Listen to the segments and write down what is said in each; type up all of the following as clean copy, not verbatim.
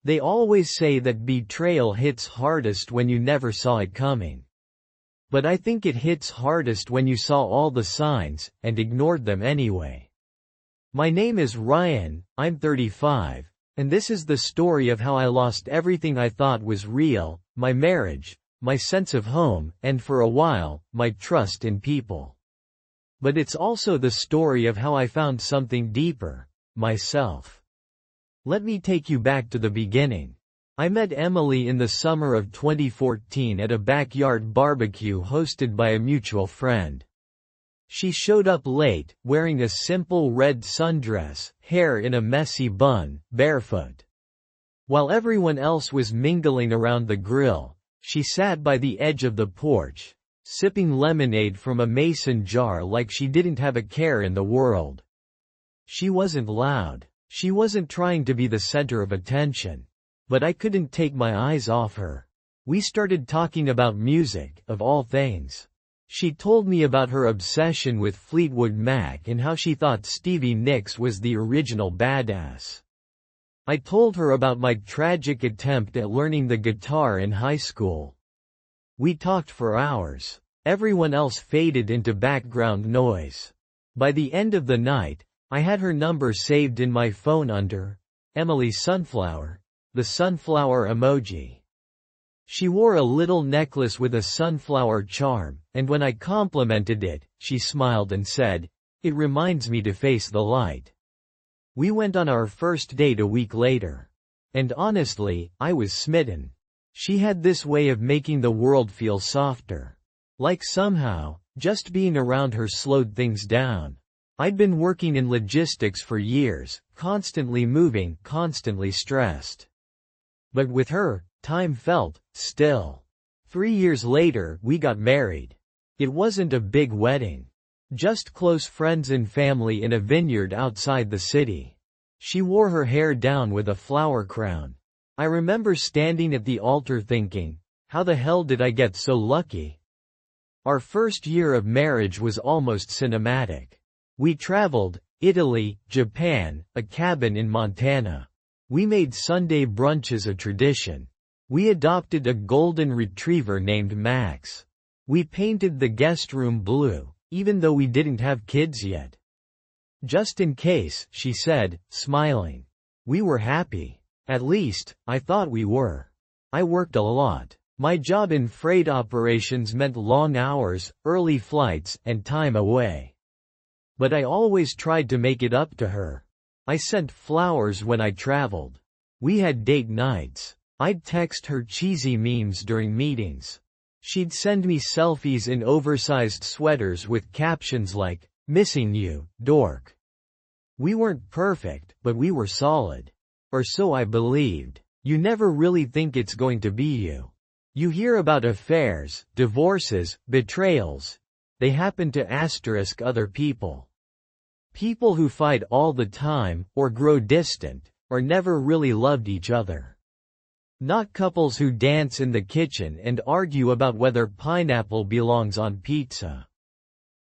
They always say that betrayal hits hardest when you never saw it coming. But I think it hits hardest when you saw all the signs, and ignored them anyway. My name is Ryan, I'm 35, and this is the story of how I lost everything I thought was real, my marriage, my sense of home, and for a while, my trust in people. But it's also the story of how I found something deeper, myself. Let me take you back to the beginning. I met Emily in the summer of 2014 at a backyard barbecue hosted by a mutual friend. She showed up late, wearing a simple red sundress, hair in a messy bun, barefoot. While everyone else was mingling around the grill, she sat by the edge of the porch, sipping lemonade from a mason jar like she didn't have a care in the world. She wasn't loud. She wasn't trying to be the center of attention. But I couldn't take my eyes off her. We started talking about music, of all things. She told me about her obsession with Fleetwood Mac and how she thought Stevie Nicks was the original badass. I told her about my tragic attempt at learning the guitar in high school. We talked for hours. Everyone else faded into background noise. By the end of the night, I had her number saved in my phone under Emily Sunflower, the sunflower emoji. She wore a little necklace with a sunflower charm, and when I complimented it, she smiled and said, "It reminds me to face the light." We went on our first date a week later. And honestly, I was smitten. She had this way of making the world feel softer. Like somehow, just being around her slowed things down. I'd been working in logistics for years, constantly moving, constantly stressed. But with her, time felt still. 3 years later, we got married. It wasn't a big wedding. Just close friends and family in a vineyard outside the city. She wore her hair down with a flower crown. I remember standing at the altar thinking, how the hell did I get so lucky? Our first year of marriage was almost cinematic. We traveled, Italy, Japan, a cabin in Montana. We made Sunday brunches a tradition. We adopted a golden retriever named Max. We painted the guest room blue, even though we didn't have kids yet. Just in case, she said, smiling. We were happy. At least, I thought we were. I worked a lot. My job in freight operations meant long hours, early flights, and time away. But I always tried to make it up to her. I sent flowers when I traveled. We had date nights. I'd text her cheesy memes during meetings. She'd send me selfies in oversized sweaters with captions like, "Missing you, dork." We weren't perfect, but we were solid. Or so I believed. You never really think it's going to be you. You hear about affairs, divorces, betrayals. They happen to asterisk other people. People who fight all the time, or grow distant, or never really loved each other. Not couples who dance in the kitchen and argue about whether pineapple belongs on pizza.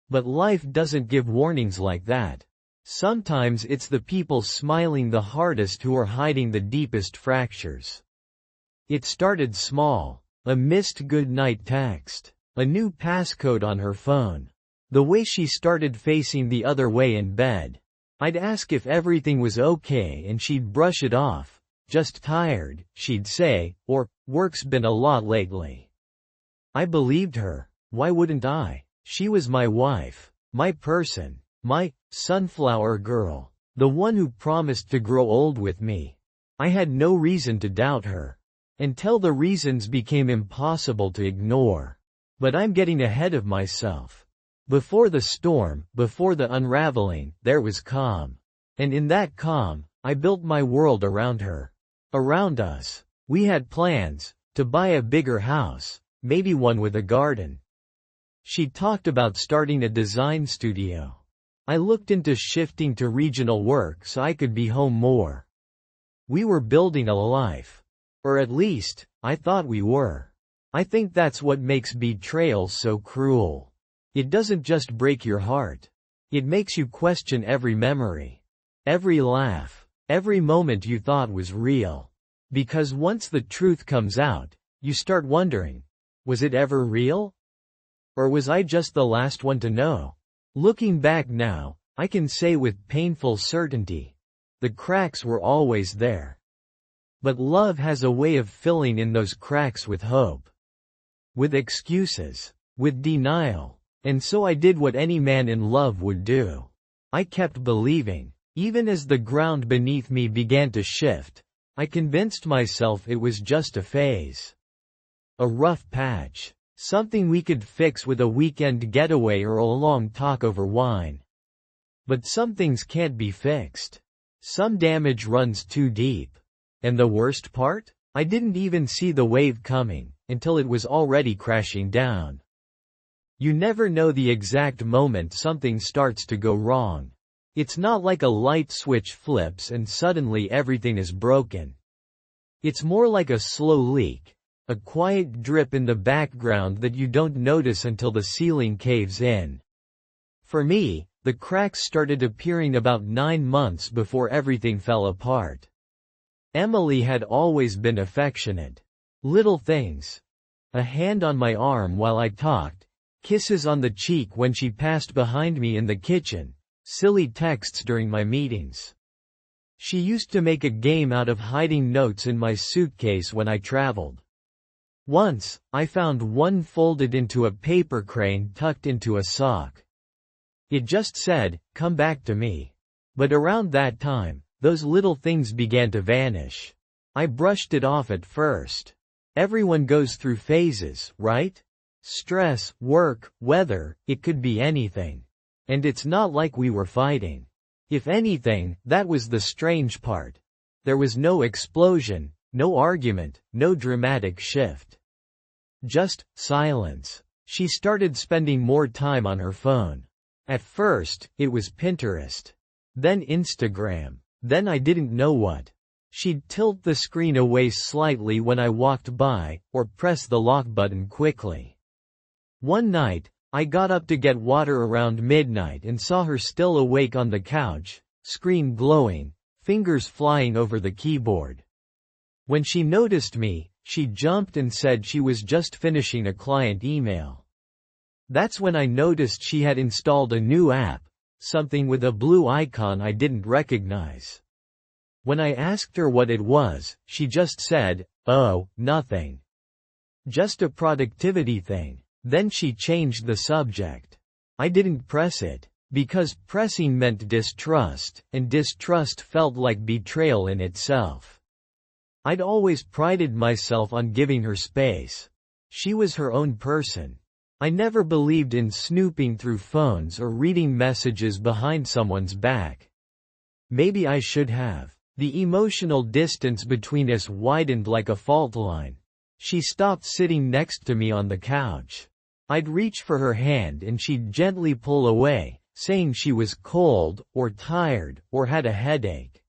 But life doesn't give warnings like that. Sometimes it's the people smiling the hardest who are hiding the deepest fractures. It started small. A missed goodnight text. A new passcode on her phone. The way she started facing the other way in bed. I'd ask if everything was okay and she'd brush it off. Just tired, she'd say, or, work's been a lot lately. I believed her. Why wouldn't I? She was my wife. My person. My sunflower girl. The one who promised to grow old with me. I had no reason to doubt her. Until the reasons became impossible to ignore. But I'm getting ahead of myself. Before the storm, before the unraveling, there was calm. And in that calm, I built my world around her. Around us. We had plans, to buy a bigger house, maybe one with a garden. She talked about starting a design studio. I looked into shifting to regional work so I could be home more. We were building a life. Or at least, I thought we were. I think that's what makes betrayal so cruel. It doesn't just break your heart. It makes you question every memory. Every laugh. Every moment you thought was real. Because once the truth comes out, you start wondering, was it ever real? Or was I just the last one to know? Looking back now, I can say with painful certainty, the cracks were always there. But love has a way of filling in those cracks with hope. With excuses. With denial. And so I did what any man in love would do. I kept believing. Even as the ground beneath me began to shift, I convinced myself it was just a phase. A rough patch. Something we could fix with a weekend getaway or a long talk over wine. But some things can't be fixed. Some damage runs too deep. And the worst part? I didn't even see the wave coming, until it was already crashing down. You never know the exact moment something starts to go wrong. It's not like a light switch flips and suddenly everything is broken. It's more like a slow leak. A quiet drip in the background that you don't notice until the ceiling caves in. For me, the cracks started appearing about 9 months before everything fell apart. Emily had always been affectionate. Little things. A hand on my arm while I talked, kisses on the cheek when she passed behind me in the kitchen, silly texts during my meetings. She used to make a game out of hiding notes in my suitcase when I traveled. Once, I found one folded into a paper crane tucked into a sock. It just said, "Come back to me." But around that time, those little things began to vanish. I brushed it off at first. Everyone goes through phases, right? Stress, work, weather, it could be anything. And it's not like we were fighting. If anything, that was the strange part. There was no explosion. No argument, no dramatic shift. Just silence. She started spending more time on her phone. At first, it was Pinterest. Then Instagram. Then I didn't know what. She'd tilt the screen away slightly when I walked by, or press the lock button quickly. One night, I got up to get water around midnight and saw her still awake on the couch, screen glowing, fingers flying over the keyboard. When she noticed me, she jumped and said she was just finishing a client email. That's when I noticed she had installed a new app, something with a blue icon I didn't recognize. When I asked her what it was, she just said, "Oh, nothing. Just a productivity thing." Then she changed the subject. I didn't press it, because pressing meant distrust, and distrust felt like betrayal in itself. I'd always prided myself on giving her space. She was her own person. I never believed in snooping through phones or reading messages behind someone's back. Maybe I should have. The emotional distance between us widened like a fault line. She stopped sitting next to me on the couch. I'd reach for her hand and she'd gently pull away, saying she was cold, or tired, or had a headache.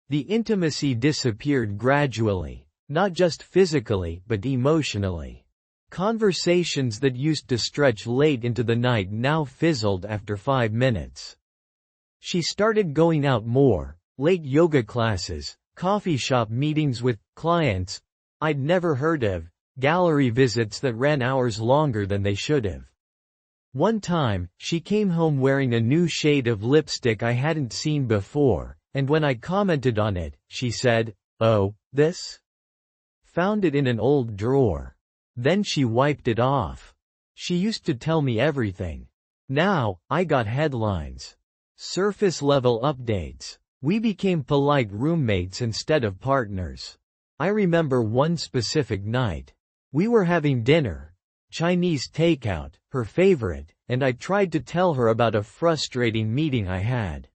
The intimacy disappeared gradually, not just physically but emotionally. Conversations that used to stretch late into the night now fizzled after 5 minutes. She started going out more, late yoga classes, coffee shop meetings with clients I'd never heard of, gallery visits that ran hours longer than they should have. One time, she came home wearing a new shade of lipstick I hadn't seen before. And when I commented on it, she said, "Oh, this? Found it in an old drawer." Then she wiped it off. She used to tell me everything. Now, I got headlines. Surface-level updates. We became polite roommates instead of partners. I remember one specific night. We were having dinner. Chinese takeout, her favorite, and I tried to tell her about a frustrating meeting I had.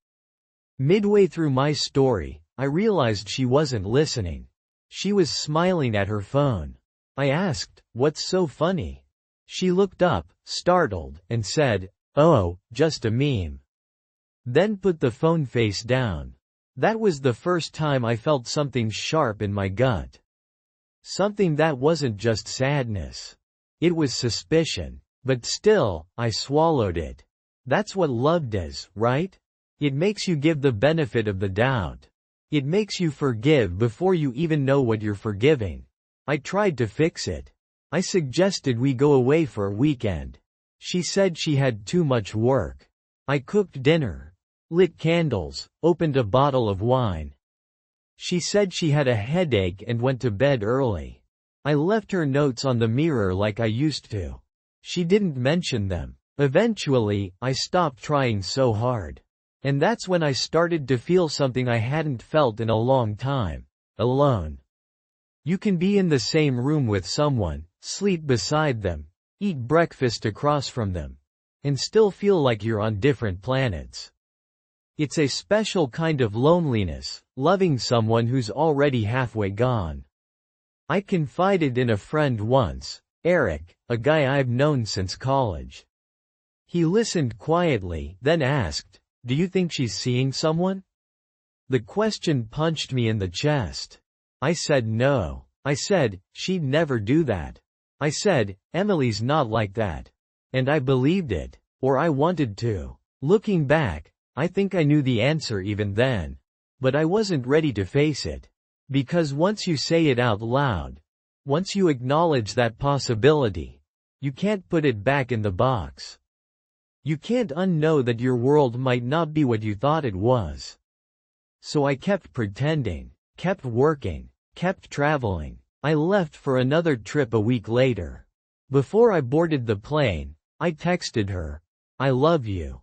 Midway through my story, I realized she wasn't listening. She was smiling at her phone. I asked, "What's so funny?" She looked up, startled, and said, "Oh, just a meme." Then put the phone face down. That was the first time I felt something sharp in my gut. Something that wasn't just sadness. It was suspicion. But still, I swallowed it. That's what love does, right? It makes you give the benefit of the doubt. It makes you forgive before you even know what you're forgiving. I tried to fix it. I suggested we go away for a weekend. She said she had too much work. I cooked dinner, lit candles, opened a bottle of wine. She said she had a headache and went to bed early. I left her notes on the mirror like I used to. She didn't mention them. Eventually, I stopped trying so hard. And that's when I started to feel something I hadn't felt in a long time. Alone. You can be in the same room with someone, sleep beside them, eat breakfast across from them, and still feel like you're on different planets. It's a special kind of loneliness, loving someone who's already halfway gone. I confided in a friend once, Eric, a guy I've known since college. He listened quietly, then asked, "Do you think she's seeing someone?" The question punched me in the chest. I said no. I said, she'd never do that. I said, Emily's not like that. And I believed it. Or I wanted to. Looking back, I think I knew the answer even then. But I wasn't ready to face it. Because once you say it out loud, once you acknowledge that possibility, you can't put it back in the box. You can't unknow that your world might not be what you thought it was. So I kept pretending, kept working, kept traveling. I left for another trip a week later. Before I boarded the plane, I texted her, "I love you.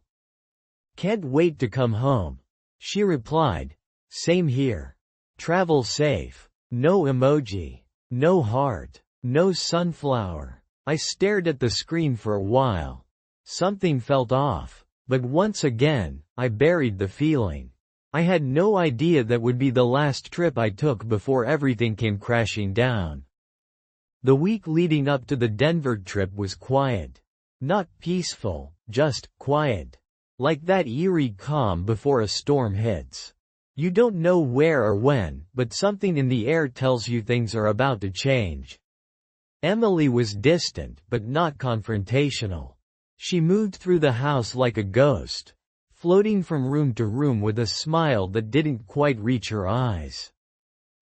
Can't wait to come home." She replied, "Same here. Travel safe." No emoji. No heart. No sunflower. I stared at the screen for a while. Something felt off. But once again, I buried the feeling. I had no idea that would be the last trip I took before everything came crashing down. The week leading up to the Denver trip was quiet. Not peaceful, just quiet. Like that eerie calm before a storm hits. You don't know where or when, but something in the air tells you things are about to change. Emily was distant, but not confrontational. She moved through the house like a ghost, floating from room to room with a smile that didn't quite reach her eyes.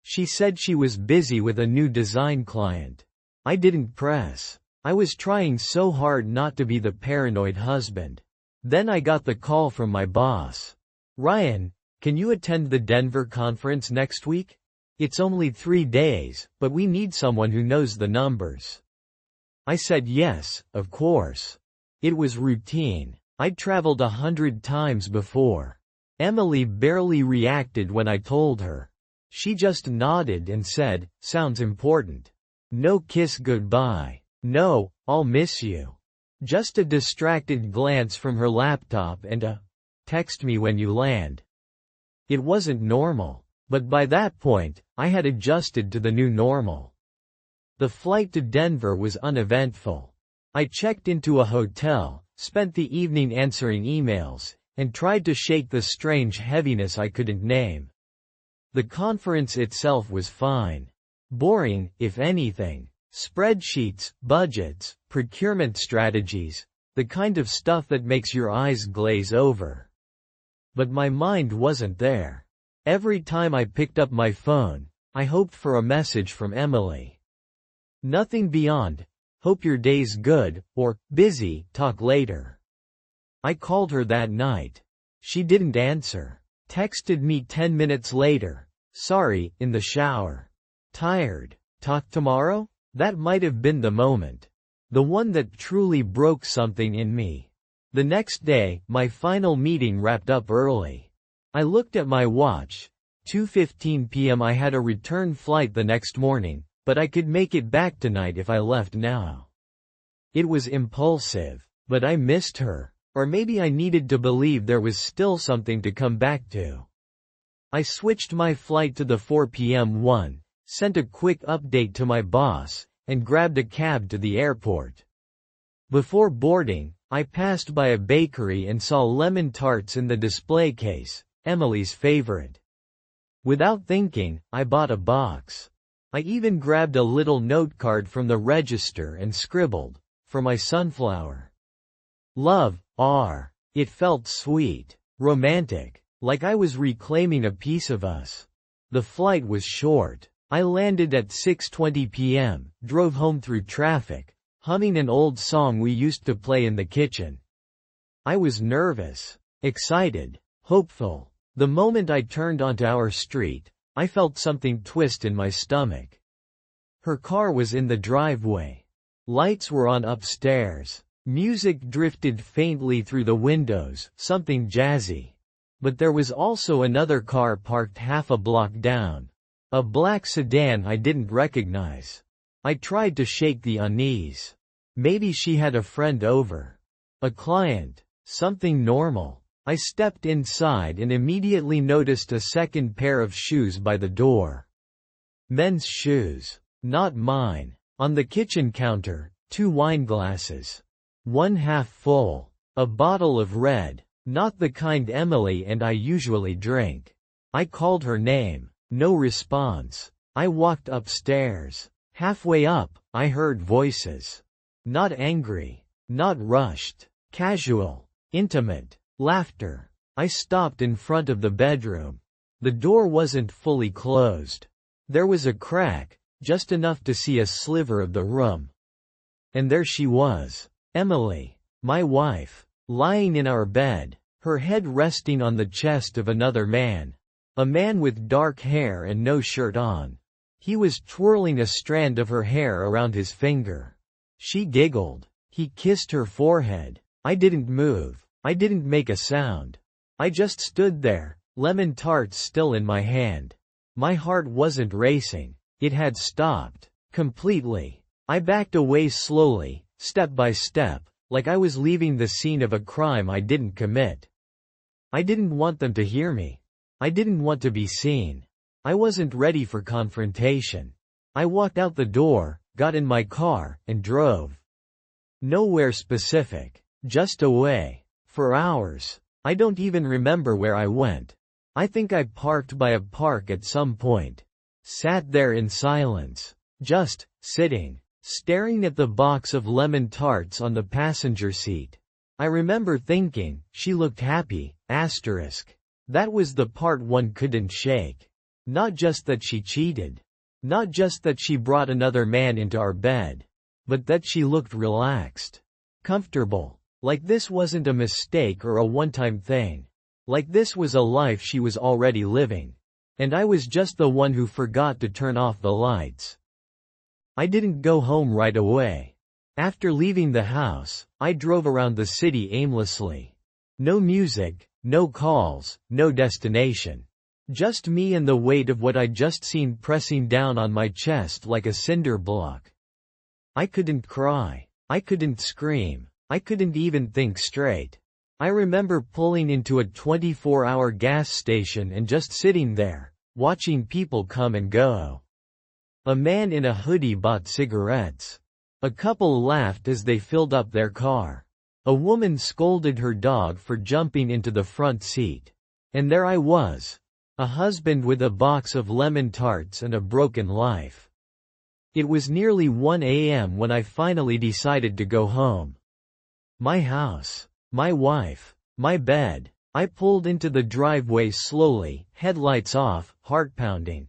She said she was busy with a new design client. I didn't press. I was trying so hard not to be the paranoid husband. Then I got the call from my boss. "Ryan, can you attend the Denver conference next week? It's only 3 days, but we need someone who knows the numbers." I said yes, of course. It was routine. I'd traveled 100 times before. Emily barely reacted when I told her. She just nodded and said, "Sounds important." No kiss goodbye. No, "I'll miss you." Just a distracted glance from her laptop and a, "Text me when you land." It wasn't normal. But by that point, I had adjusted to the new normal. The flight to Denver was uneventful. I checked into a hotel, spent the evening answering emails, and tried to shake the strange heaviness I couldn't name. The conference itself was fine. Boring, if anything. Spreadsheets, budgets, procurement strategies, the kind of stuff that makes your eyes glaze over. But my mind wasn't there. Every time I picked up my phone, I hoped for a message from Emily. Nothing beyond, "Hope your day's good," or, "Busy, talk later." I called her that night. She didn't answer. Texted me 10 minutes later, "Sorry, in the shower. Tired. Talk tomorrow?" That might have been the moment. The one that truly broke something in me. The next day, my final meeting wrapped up early. I looked at my watch. 2:15 p.m. I had a return flight the next morning, but I could make it back tonight if I left now. It was impulsive, but I missed her. Or maybe I needed to believe there was still something to come back to. I switched my flight to the 4 p.m. one, sent a quick update to my boss, and grabbed a cab to the airport. Before boarding, I passed by a bakery and saw lemon tarts in the display case, Emily's favorite. Without thinking, I bought a box. I even grabbed a little note card from the register and scribbled, "For my sunflower. Love, R." It felt sweet, romantic. Like I was reclaiming a piece of us. The flight was short. I landed at 6:20 p.m., drove home through traffic, humming an old song we used to play in the kitchen. I was nervous, excited, hopeful. The moment I turned onto our street, I felt something twist in my stomach. Her car was in the driveway. Lights were on upstairs. Music drifted faintly through the windows, something jazzy. But there was also another car parked half a block down. A black sedan I didn't recognize. I tried to shake the unease. Maybe she had a friend over. A client. Something normal. I stepped inside and immediately noticed a second pair of shoes by the door. Men's shoes. Not mine. On the kitchen counter, 2 wine glasses. One half full. A bottle of red. Not the kind Emily and I usually drink. I called her name. No response. I walked upstairs. Halfway up, I heard voices. Not angry. Not rushed. Casual. Intimate. Laughter. I stopped in front of the bedroom. The door wasn't fully closed. There was a crack, just enough to see a sliver of the room. And there she was. Emily. My wife. Lying in our bed, her head resting on the chest of another man. A man with dark hair and no shirt on. He was twirling a strand of her hair around his finger. She giggled. He kissed her forehead. I didn't move. I didn't make a sound. I just stood there, lemon tarts still in my hand. My heart wasn't racing. It had stopped. Completely. I backed away slowly, step by step, like I was leaving the scene of a crime I didn't commit. I didn't want them to hear me. I didn't want to be seen. I wasn't ready for confrontation. I walked out the door, got in my car, and drove. Nowhere specific. Just away. For hours. I don't even remember where I went. I think I parked by a park at some point. Sat there in silence. Just sitting. Staring at the box of lemon tarts on the passenger seat. I remember thinking, she looked happy, asterisk. That was the part one couldn't shake. Not just that she cheated. Not just that she brought another man into our bed. But that she looked relaxed. Comfortable. Like this wasn't a mistake or a one-time thing. Like this was a life she was already living. And I was just the one who forgot to turn off the lights. I didn't go home right away. After leaving the house, I drove around the city aimlessly. No music, no calls, no destination. Just me and the weight of what I'd just seen pressing down on my chest like a cinder block. I couldn't cry. I couldn't scream. I couldn't even think straight. I remember pulling into a 24-hour gas station and just sitting there, watching people come and go. A man in a hoodie bought cigarettes. A couple laughed as they filled up their car. A woman scolded her dog for jumping into the front seat. And there I was. A husband with a box of lemon tarts and a broken life. It was nearly 1 a.m. when I finally decided to go home. My house. My wife. My bed. I pulled into the driveway slowly, headlights off, heart pounding.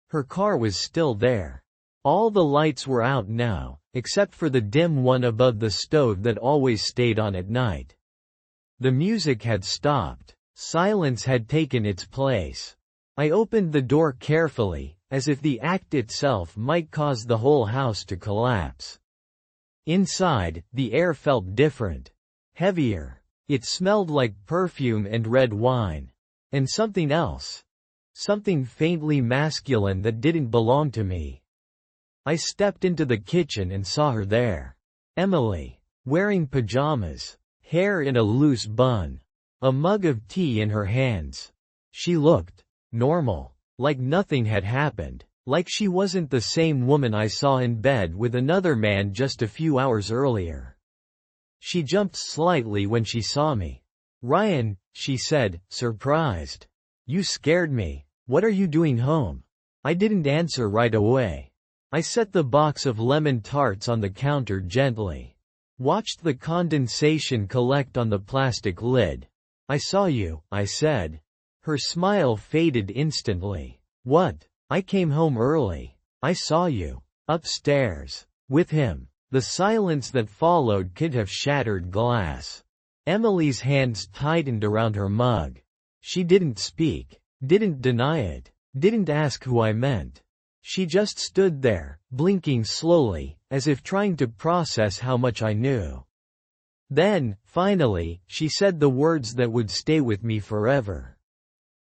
Her car was still there. All the lights were out now, except for the dim one above the stove that always stayed on at night. The music had stopped. Silence had taken its place. I opened the door carefully, as if the act itself might cause the whole house to collapse. Inside, the air felt different. Heavier. It smelled like perfume and red wine. And something else. Something faintly masculine that didn't belong to me. I stepped into the kitchen and saw her there. Emily. Wearing pajamas. Hair in a loose bun. A mug of tea in her hands. She looked normal. Like nothing had happened. Like she wasn't the same woman I saw in bed with another man just a few hours earlier. She jumped slightly when she saw me. "Ryan," she said, surprised. "You scared me. What are you doing home?" I didn't answer right away. I set the box of lemon tarts on the counter gently. Watched the condensation collect on the plastic lid. I saw you, I said. Her smile faded instantly. What? I came home early. I saw you. Upstairs. With him. The silence that followed could have shattered glass. Emily's hands tightened around her mug. She didn't speak. Didn't deny it. Didn't ask who I meant. She just stood there, blinking slowly, as if trying to process how much I knew. Then, finally, she said the words that would stay with me forever.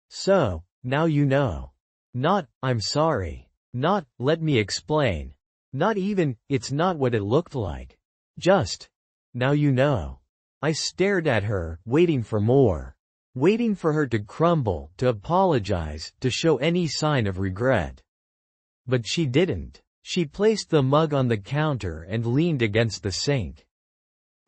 So, now you know. Not, I'm sorry. Not, let me explain. Not even, it's not what it looked like. Just, now you know. I stared at her, waiting for more. Waiting for her to crumble, to apologize, to show any sign of regret. But she didn't. She placed the mug on the counter and leaned against the sink.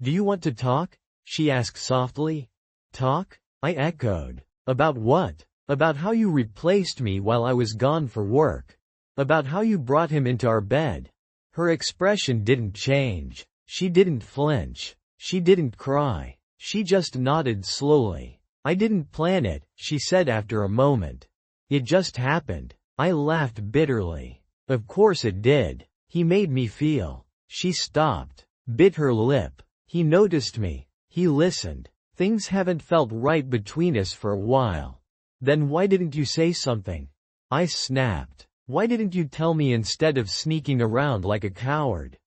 Do you want to talk? She asked softly. Talk? I echoed. About what? About how you replaced me while I was gone for work. About how you brought him into our bed. Her expression didn't change. She didn't flinch. She didn't cry. She just nodded slowly. I didn't plan it, she said after a moment. It just happened. I laughed bitterly. Of course it did. He made me feel. She stopped. Bit her lip. He noticed me. He listened. Things haven't felt right between us for a while. Then why didn't you say something? I snapped. Why didn't you tell me instead of sneaking around like a coward?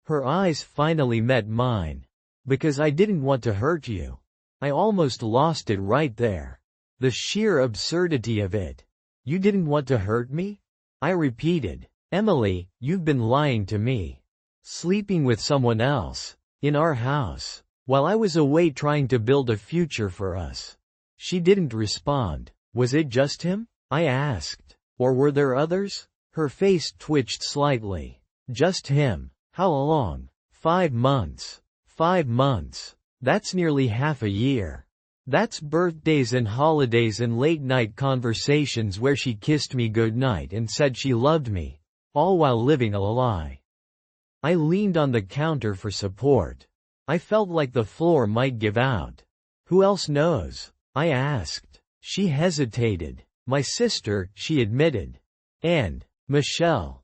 Her eyes finally met mine. Because I didn't want to hurt you. I almost lost it right there. The sheer absurdity of it. You didn't want to hurt me? I repeated. Emily, you've been lying to me. Sleeping with someone else. In our house. While I was away trying to build a future for us. She didn't respond. Was it just him? I asked. Or were there others? Her face twitched slightly. Just him. How long? 5 months. 5 months. That's nearly half a year. That's birthdays and holidays and late-night conversations where she kissed me goodnight and said she loved me, all while living a lie. I leaned on the counter for support. I felt like the floor might give out. Who else knows? I asked. She hesitated. My sister, she admitted. And, Michelle,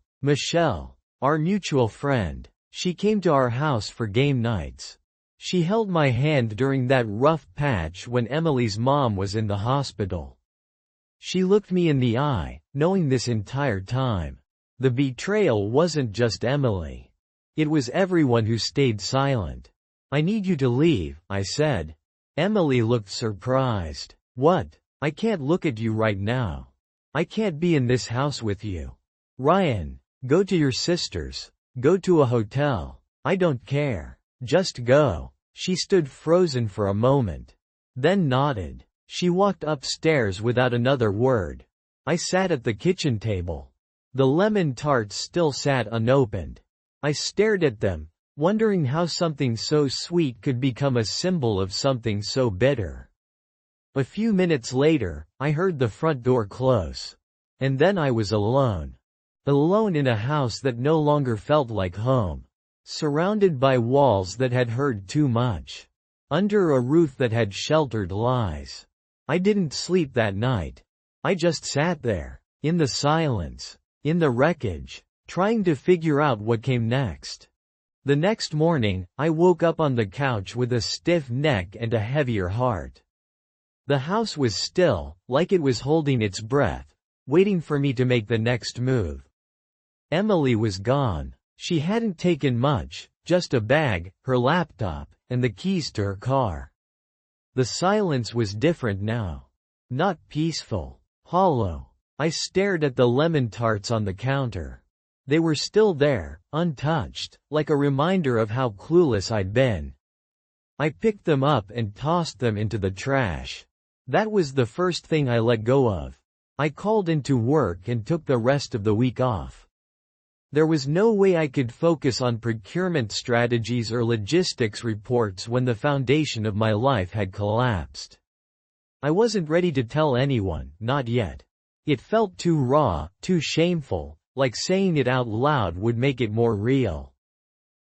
our mutual friend. She came to our house for game nights. She held my hand during that rough patch when Emily's mom was in the hospital. She looked me in the eye, knowing this entire time. The betrayal wasn't just Emily. It was everyone who stayed silent. I need you to leave, I said. Emily looked surprised. What? I can't look at you right now. I can't be in this house with you. Ryan, go to your sister's. Go to a hotel. I don't care. Just go. She stood frozen for a moment. Then nodded. She walked upstairs without another word. I sat at the kitchen table. The lemon tarts still sat unopened. I stared at them, wondering how something so sweet could become a symbol of something so bitter. A few minutes later, I heard the front door close. And then I was alone. Alone in a house that no longer felt like home. Surrounded by walls that had heard too much. Under a roof that had sheltered lies. I didn't sleep that night. I just sat there, in the silence, in the wreckage, trying to figure out what came next. The next morning, I woke up on the couch with a stiff neck and a heavier heart. The house was still, like it was holding its breath, waiting for me to make the next move. Emily was gone. She hadn't taken much, just a bag, her laptop, and the keys to her car. The silence was different now. Not peaceful. Hollow. I stared at the lemon tarts on the counter. They were still there, untouched, like a reminder of how clueless I'd been. I picked them up and tossed them into the trash. That was the first thing I let go of. I called into work and took the rest of the week off. There was no way I could focus on procurement strategies or logistics reports when the foundation of my life had collapsed. I wasn't ready to tell anyone, not yet. It felt too raw, too shameful, like saying it out loud would make it more real.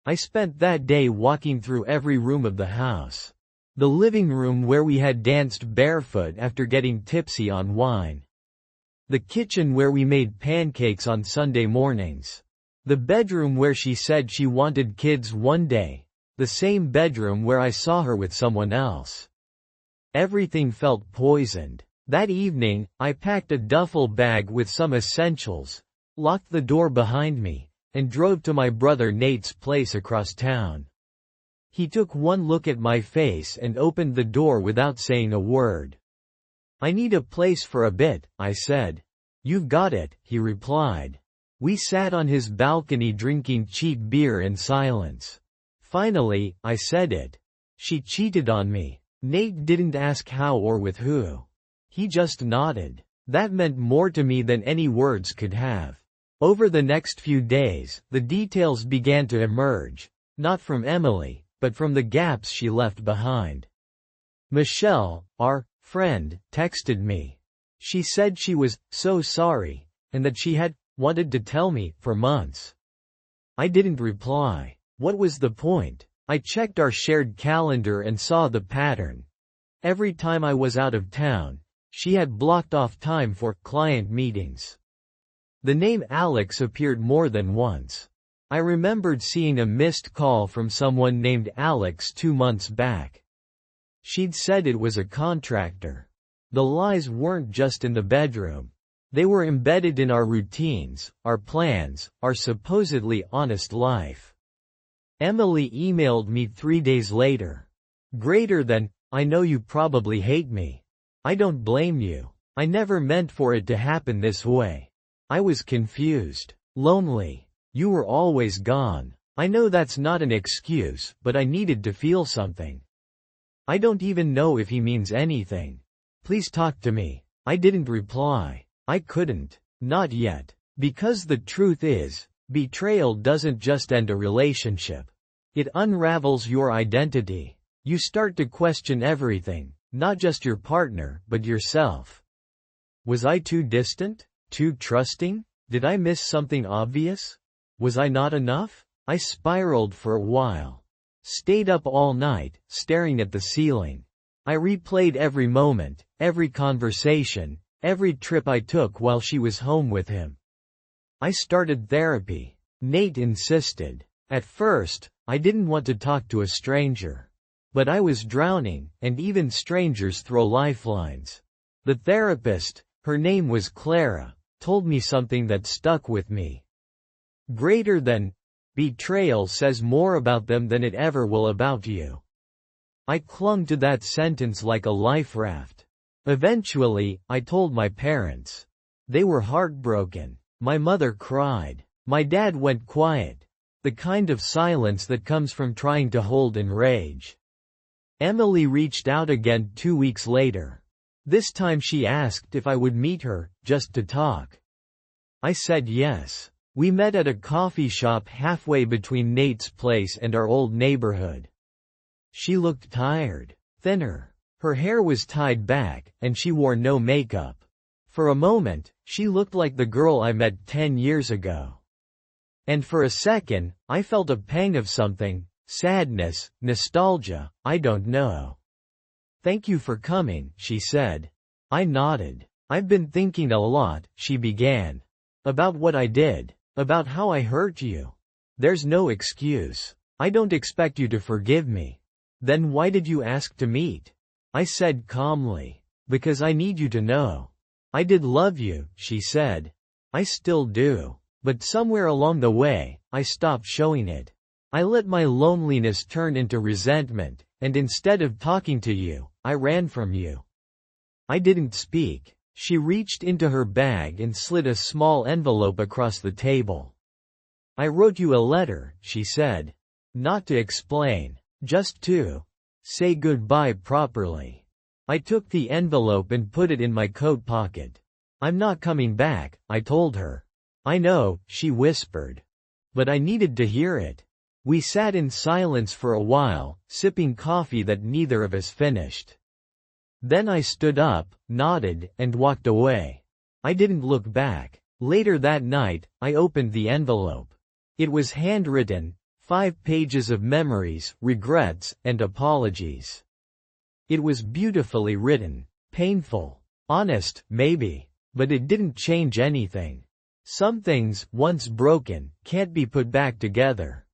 I spent that day walking through every room of the house. The living room where we had danced barefoot after getting tipsy on wine. The kitchen where we made pancakes on Sunday mornings. The bedroom where she said she wanted kids one day. The same bedroom where I saw her with someone else. Everything felt poisoned. That evening, I packed a duffel bag with some essentials, locked the door behind me, and drove to my brother Nate's place across town. He took one look at my face and opened the door without saying a word. "I need a place for a bit," I said. "You've got it," he replied. We sat on his balcony drinking cheap beer in silence. Finally, I said it. "She cheated on me." Nate didn't ask how or with who. He just nodded. That meant more to me than any words could have. Over the next few days, the details began to emerge, not from Emily, but from the gaps she left behind. Michelle, our friend, texted me. She said she was so sorry, and that she had wanted to tell me for months. I didn't reply. What was the point? I checked our shared calendar and saw the pattern. Every time I was out of town, she had blocked off time for client meetings. The name Alex appeared more than once. I remembered seeing a missed call from someone named Alex 2 months back. She'd said it was a contractor. The lies weren't just in the bedroom. They were embedded in our routines, our plans, our supposedly honest life. Emily emailed me 3 days later. Greater than, "I know you probably hate me. I don't blame you. I never meant for it to happen this way. I was confused. Lonely. You were always gone. I know that's not an excuse, but I needed to feel something. I don't even know if he means anything. Please talk to me." I didn't reply. I couldn't. Not yet. Because the truth is, betrayal doesn't just end a relationship. It unravels your identity. You start to question everything, not just your partner, but yourself. Was I too distant? Too trusting? Did I miss something obvious? Was I not enough? I spiraled for a while. Stayed up all night, staring at the ceiling. I replayed every moment, every conversation, every trip I took while she was home with him. I started therapy. Nate insisted. At first, I didn't want to talk to a stranger. But I was drowning, and even strangers throw lifelines. The therapist, her name was Clara, told me something that stuck with me. Greater than betrayal says more about them than it ever will about you. I clung to that sentence like a life raft. Eventually, I told my parents. They were heartbroken. My mother cried. My dad went quiet. The kind of silence that comes from trying to hold in rage. Emily reached out again 2 weeks later. This time she asked if I would meet her, just to talk. I said yes. We met at a coffee shop halfway between Nate's place and our old neighborhood. She looked tired, thinner. Her hair was tied back, and she wore no makeup. For a moment, she looked like the girl I met 10 years ago. And for a second, I felt a pang of something, sadness, nostalgia, I don't know. "Thank you for coming," she said. I nodded. "I've been thinking a lot," she began. "About what I did. About how I hurt you. There's no excuse. I don't expect you to forgive me." "Then why did you ask to meet?" I said calmly. "Because I need you to know. I did love you," she said. "I still do. But somewhere along the way, I stopped showing it. I let my loneliness turn into resentment, and instead of talking to you, I ran from you." I didn't speak. She reached into her bag and slid a small envelope across the table. "I wrote you a letter," she said. "Not to explain. Just to say goodbye properly." I took the envelope and put it in my coat pocket. "I'm not coming back," I told her. "I know," she whispered. But I needed to hear it. We sat in silence for a while, sipping coffee that neither of us finished. Then I stood up, nodded, and walked away. I didn't look back. Later that night, I opened the envelope. It was handwritten, 5 pages of memories, regrets, and apologies. It was beautifully written. Painful. Honest, maybe. But it didn't change anything. Some things, once broken, can't be put back together.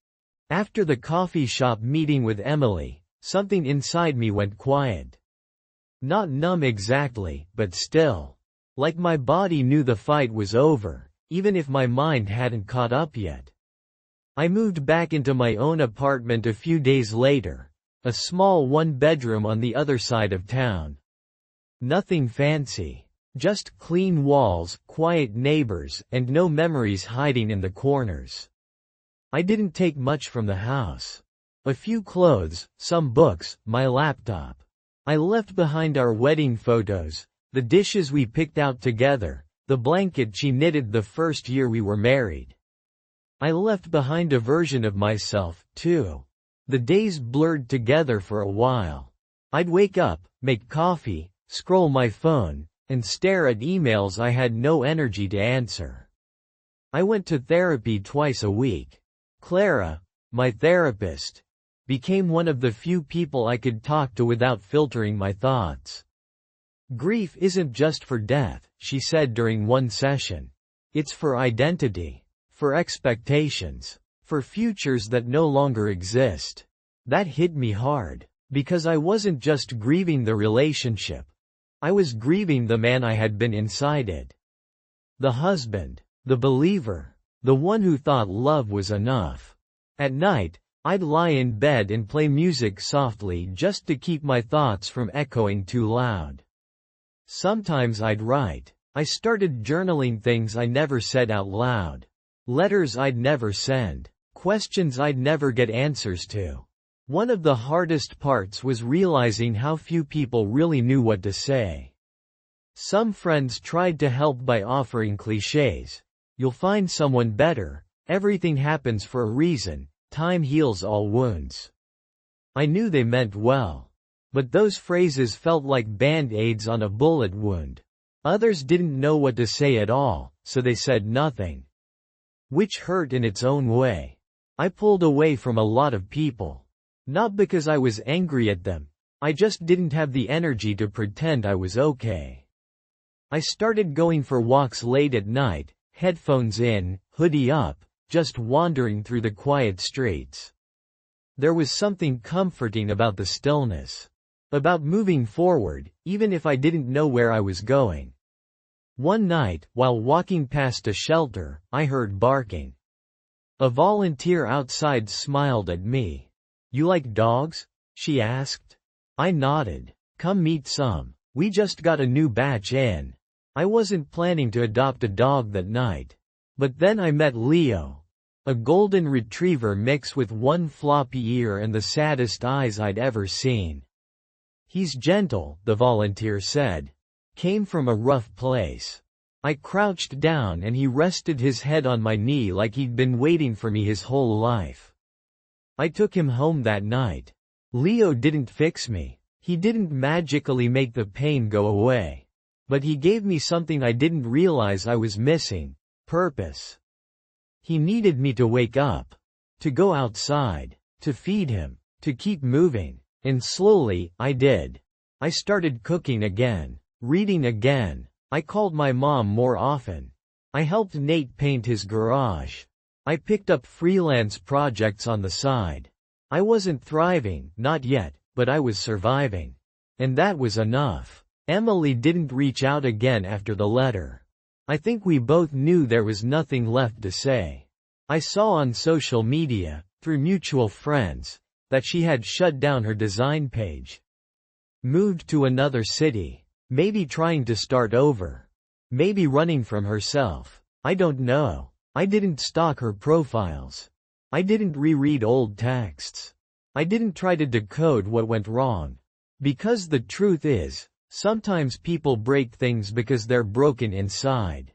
After the coffee shop meeting with Emily, something inside me went quiet. Not numb exactly, but still. Like my body knew the fight was over, even if my mind hadn't caught up yet. I moved back into my own apartment a few days later, a small one-bedroom on the other side of town. Nothing fancy. Just clean walls, quiet neighbors, and no memories hiding in the corners. I didn't take much from the house. A few clothes, some books, my laptop. I left behind our wedding photos, the dishes we picked out together, the blanket she knitted the first year we were married. I left behind a version of myself, too. The days blurred together for a while. I'd wake up, make coffee, scroll my phone, and stare at emails I had no energy to answer. I went to therapy twice a week. Clara, my therapist, became one of the few people I could talk to without filtering my thoughts. Grief isn't just for death, she said during one session. It's for identity, for expectations, for futures that no longer exist. That hit me hard, because I wasn't just grieving the relationship. I was grieving the man I had been inside it. The husband, the believer, the one who thought love was enough. At night, I'd lie in bed and play music softly just to keep my thoughts from echoing too loud. Sometimes I'd write. I started journaling things I never said out loud. Letters I'd never send. Questions I'd never get answers to. One of the hardest parts was realizing how few people really knew what to say. Some friends tried to help by offering cliches. You'll find someone better. Everything happens for a reason. Time heals all wounds. I knew they meant well. But those phrases felt like band-aids on a bullet wound. Others didn't know what to say at all, so they said nothing. Which hurt in its own way. I pulled away from a lot of people. Not because I was angry at them. I just didn't have the energy to pretend I was okay. I started going for walks late at night, headphones in, hoodie up, just wandering through the quiet streets. There was something comforting about the stillness. About moving forward, even if I didn't know where I was going. One night, while walking past a shelter, I heard barking. A volunteer outside smiled at me. "You like dogs?" she asked. I nodded. "Come meet some. We just got a new batch in." I wasn't planning to adopt a dog that night. But then I met Leo. A golden retriever mix with one floppy ear and the saddest eyes I'd ever seen. "He's gentle," the volunteer said. "Came from a rough place." I crouched down and he rested his head on my knee like he'd been waiting for me his whole life. I took him home that night. Leo didn't fix me. He didn't magically make the pain go away. But he gave me something I didn't realize I was missing: purpose. He needed me to wake up. To go outside. To feed him. To keep moving. And slowly, I did. I started cooking again. Reading again. I called my mom more often. I helped Nate paint his garage. I picked up freelance projects on the side. I wasn't thriving, not yet, but I was surviving. And that was enough. Emily didn't reach out again after the letter. I think we both knew there was nothing left to say. I saw on social media, through mutual friends, that she had shut down her design page. Moved to another city. Maybe trying to start over. Maybe running from herself. I don't know. I didn't stalk her profiles. I didn't reread old texts. I didn't try to decode what went wrong. Because the truth is, sometimes people break things because they're broken inside.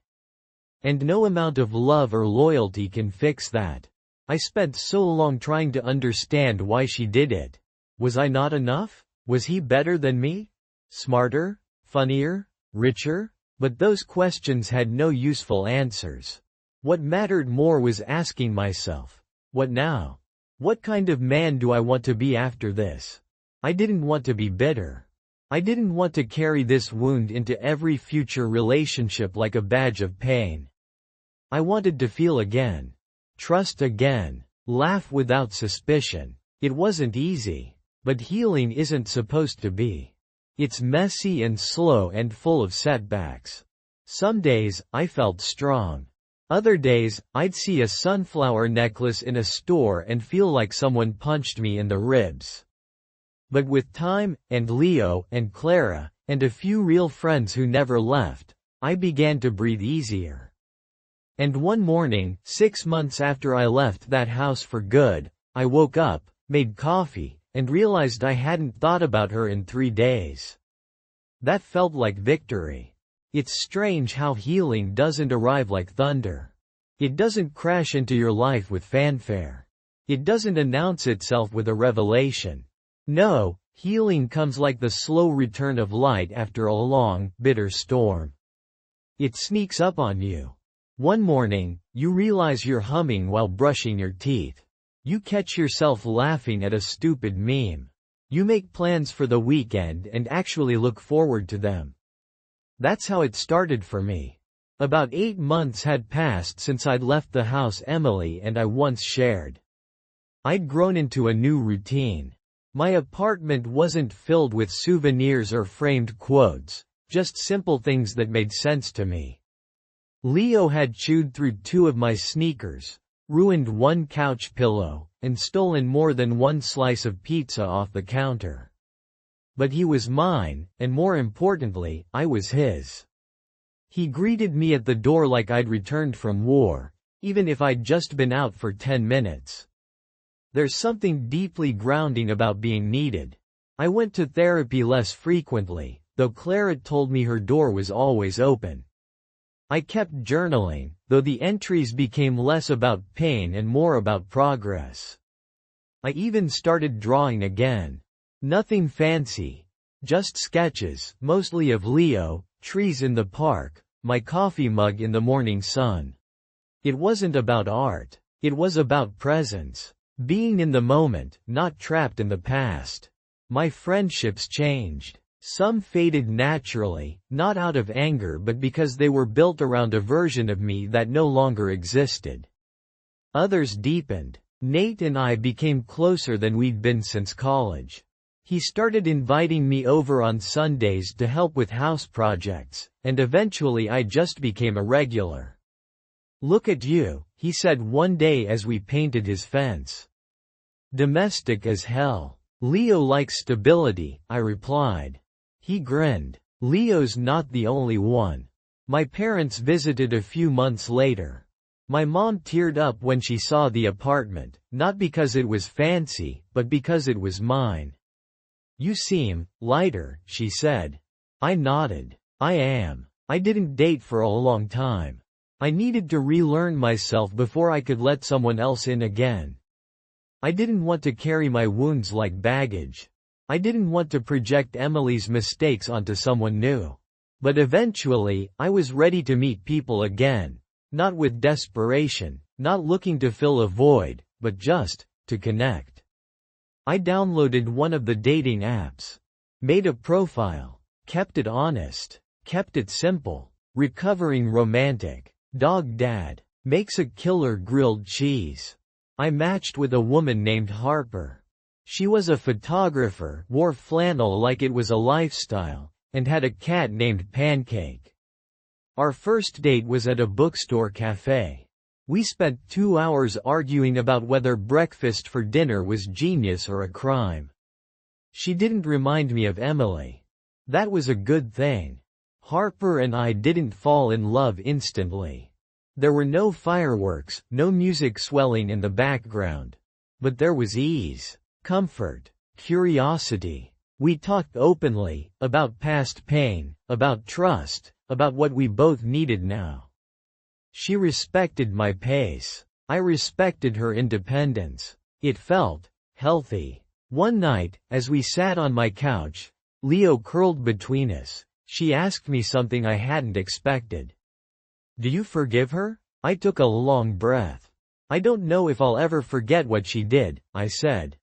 And no amount of love or loyalty can fix that. I spent so long trying to understand why she did it. Was I not enough? Was he better than me? Smarter? Funnier? Richer? But those questions had no useful answers. What mattered more was asking myself, what now? What kind of man do I want to be after this? I didn't want to be bitter. I didn't want to carry this wound into every future relationship like a badge of pain. I wanted to feel again. Trust again. Laugh without suspicion. It wasn't easy. But healing isn't supposed to be. It's messy and slow and full of setbacks. Some days, I felt strong. Other days, I'd see a sunflower necklace in a store and feel like someone punched me in the ribs. But with time, and Leo, and Clara, and a few real friends who never left, I began to breathe easier. And one morning, 6 months after I left that house for good, I woke up, made coffee, and realized I hadn't thought about her in 3 days. That felt like victory. It's strange how healing doesn't arrive like thunder. It doesn't crash into your life with fanfare. It doesn't announce itself with a revelation. No, healing comes like the slow return of light after a long, bitter storm. It sneaks up on you. One morning, you realize you're humming while brushing your teeth. You catch yourself laughing at a stupid meme. You make plans for the weekend and actually look forward to them. That's how it started for me. About 8 months had passed since I'd left the house Emily and I once shared. I'd grown into a new routine. My apartment wasn't filled with souvenirs or framed quotes, just simple things that made sense to me. Leo had chewed through 2 of my sneakers, ruined 1 couch pillow, and stolen more than 1 slice of pizza off the counter. But he was mine, and more importantly, I was his. He greeted me at the door like I'd returned from war, even if I'd just been out for 10 minutes. There's something deeply grounding about being needed. I went to therapy less frequently, though Clara told me her door was always open. I kept journaling, though the entries became less about pain and more about progress. I even started drawing again. Nothing fancy. Just sketches, mostly of Leo, trees in the park, my coffee mug in the morning sun. It wasn't about art. It was about presence. Being in the moment, not trapped in the past. My friendships changed. Some faded naturally, not out of anger but because they were built around a version of me that no longer existed. Others deepened. Nate and I became closer than we'd been since college. He started inviting me over on Sundays to help with house projects, and eventually I just became a regular. "Look at you," he said one day as we painted his fence. "Domestic as hell." "Leo likes stability," I replied. He grinned. "Leo's not the only one." My parents visited a few months later. My mom teared up when she saw the apartment, not because it was fancy, but because it was mine. "You seem lighter," she said. I nodded. "I am. I didn't date for a long time. I needed to relearn myself before I could let someone else in again. I didn't want to carry my wounds like baggage. I didn't want to project Emily's mistakes onto someone new. But eventually, I was ready to meet people again. Not with desperation, not looking to fill a void, but just to connect. I downloaded one of the dating apps. Made a profile. Kept it honest. Kept it simple. Recovering romantic. Dog dad. Makes a killer grilled cheese. I matched with a woman named Harper. She was a photographer, wore flannel like it was a lifestyle, and had a cat named Pancake. Our first date was at a bookstore cafe. We spent 2 hours arguing about whether breakfast for dinner was genius or a crime. She didn't remind me of Emily. That was a good thing. Harper and I didn't fall in love instantly. There were no fireworks, no music swelling in the background. But there was ease. Comfort, curiosity. We talked openly, about past pain, about trust, about what we both needed now. She respected my pace. I respected her independence. It felt healthy. One night, as we sat on my couch, Leo curled between us, she asked me something I hadn't expected. "Do you forgive her?" I took a long breath. "I don't know if I'll ever forget what she did," I said.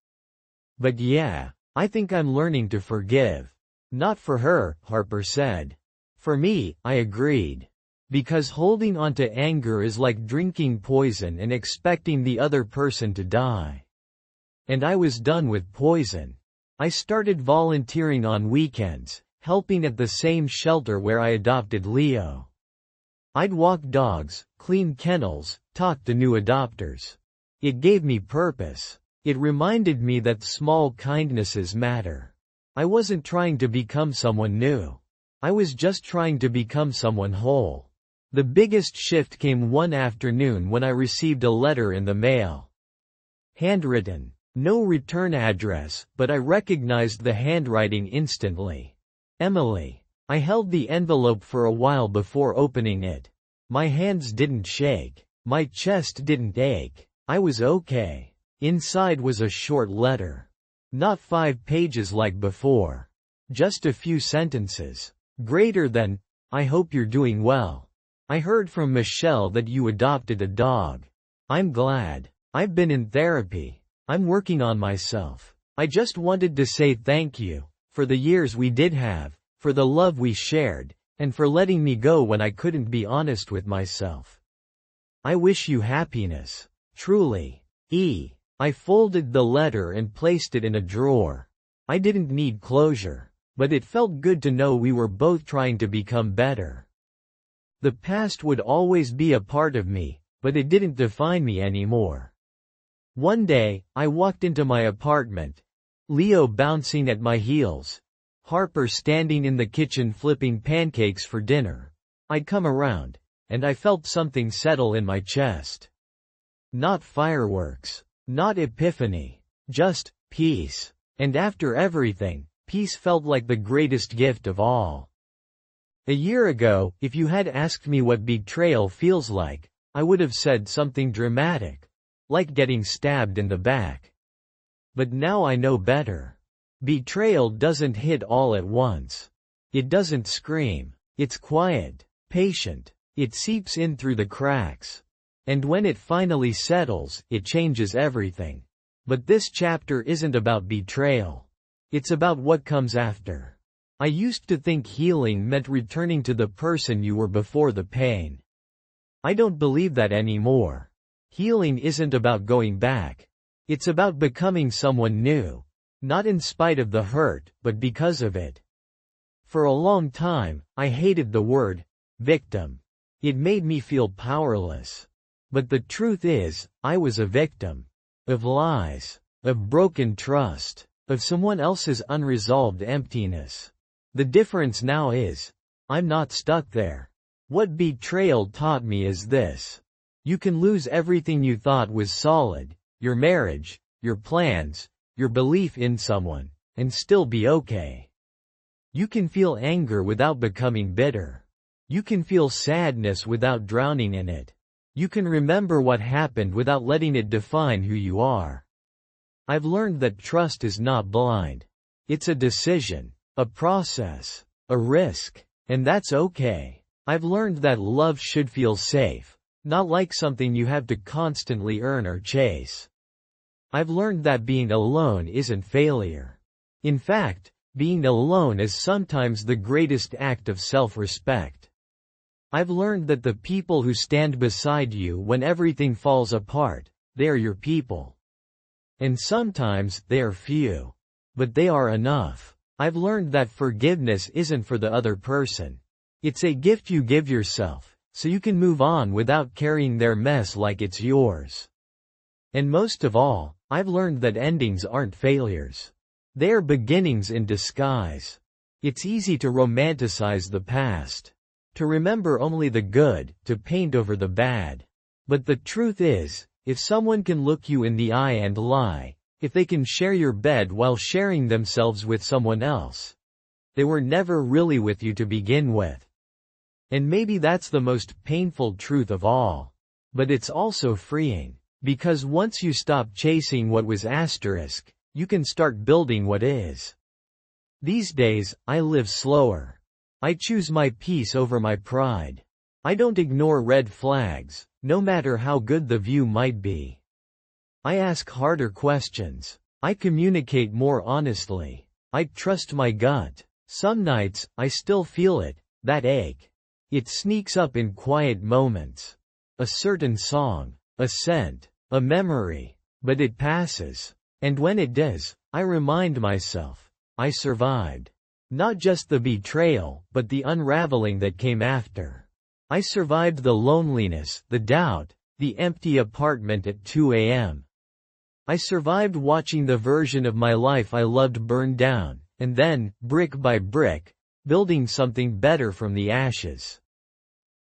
"But yeah, I think I'm learning to forgive. Not for her, Harper said. For me, I agreed. Because holding on to anger is like drinking poison and expecting the other person to die. And I was done with poison. I started volunteering on weekends, helping at the same shelter where I adopted Leo. I'd walk dogs, clean kennels, talk to new adopters. It gave me purpose. It reminded me that small kindnesses matter. I wasn't trying to become someone new. I was just trying to become someone whole. The biggest shift came one afternoon when I received a letter in the mail. Handwritten. No return address, but I recognized the handwriting instantly. Emily. I held the envelope for a while before opening it. My hands didn't shake. My chest didn't ache. I was okay. Inside was a short letter. Not 5 pages like before. Just a few sentences. Greater than, I hope you're doing well. I heard from Michelle that you adopted a dog. I'm glad. I've been in therapy. I'm working on myself. I just wanted to say thank you, for the years we did have, for the love we shared, and for letting me go when I couldn't be honest with myself. I wish you happiness. Truly. E. I folded the letter and placed it in a drawer. I didn't need closure, but it felt good to know we were both trying to become better. The past would always be a part of me, but it didn't define me anymore. One day, I walked into my apartment. Leo bouncing at my heels. Harper standing in the kitchen flipping pancakes for dinner. I'd come around, and I felt something settle in my chest. Not fireworks. Not epiphany. Just peace. And after everything, peace felt like the greatest gift of all. A year ago, if you had asked me what betrayal feels like, I would have said something dramatic. Like getting stabbed in the back. But now I know better. Betrayal doesn't hit all at once. It doesn't scream. It's quiet, patient. It seeps in through the cracks. And when it finally settles, it changes everything. But this chapter isn't about betrayal. It's about what comes after. I used to think healing meant returning to the person you were before the pain. I don't believe that anymore. Healing isn't about going back. It's about becoming someone new. Not in spite of the hurt, but because of it. For a long time, I hated the word victim. It made me feel powerless. But the truth is, I was a victim. Of lies. Of broken trust. Of someone else's unresolved emptiness. The difference now is, I'm not stuck there. What betrayal taught me is this. You can lose everything you thought was solid, your marriage, your plans, your belief in someone, and still be okay. You can feel anger without becoming bitter. You can feel sadness without drowning in it. You can remember what happened without letting it define who you are. I've learned that trust is not blind. It's a decision, a process, a risk, and that's okay. I've learned that love should feel safe. Not like something you have to constantly earn or chase. I've learned that being alone isn't failure. In fact, being alone is sometimes the greatest act of self-respect. I've learned that the people who stand beside you when everything falls apart, they're your people. And sometimes, they are few. But they are enough. I've learned that forgiveness isn't for the other person. It's a gift you give yourself. So you can move on without carrying their mess like it's yours. And most of all, I've learned that endings aren't failures. They are beginnings in disguise. It's easy to romanticize the past. To remember only the good, to paint over the bad. But the truth is, if someone can look you in the eye and lie, if they can share your bed while sharing themselves with someone else, they were never really with you to begin with. And maybe that's the most painful truth of all. But it's also freeing. Because once you stop chasing what was asterisk, you can start building what is. These days, I live slower. I choose my peace over my pride. I don't ignore red flags, no matter how good the view might be. I ask harder questions. I communicate more honestly. I trust my gut. Some nights, I still feel it, that ache. It sneaks up in quiet moments. A certain song, a scent, a memory. But it passes. And when it does, I remind myself, I survived. Not just the betrayal, but the unraveling that came after. I survived the loneliness, the doubt, the empty apartment at 2 a.m. I survived watching the version of my life I loved burn down, and then, brick by brick, building something better from the ashes.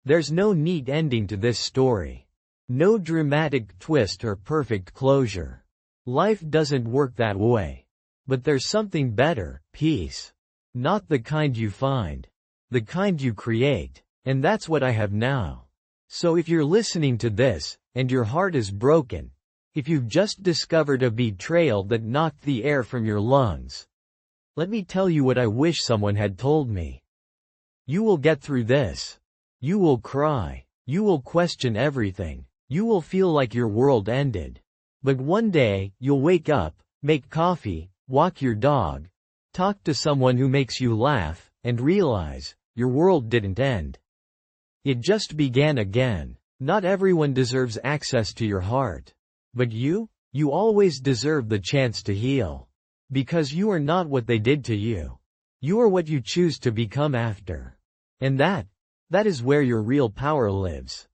There's no neat ending to this story. No dramatic twist or perfect closure. Life doesn't work that way. But there's something better, peace. Not the kind you find. The kind you create. And that's what I have now. So if you're listening to this, and your heart is broken, if you've just discovered a betrayal that knocked the air from your lungs, let me tell you what I wish someone had told me. You will get through this. You will cry. You will question everything. You will feel like your world ended. But one day, you'll wake up, make coffee, walk your dog, talk to someone who makes you laugh, and realize, your world didn't end. It just began again. Not everyone deserves access to your heart. But you always deserve the chance to heal. Because you are not what they did to you. You are what you choose to become after. And that is where your real power lives.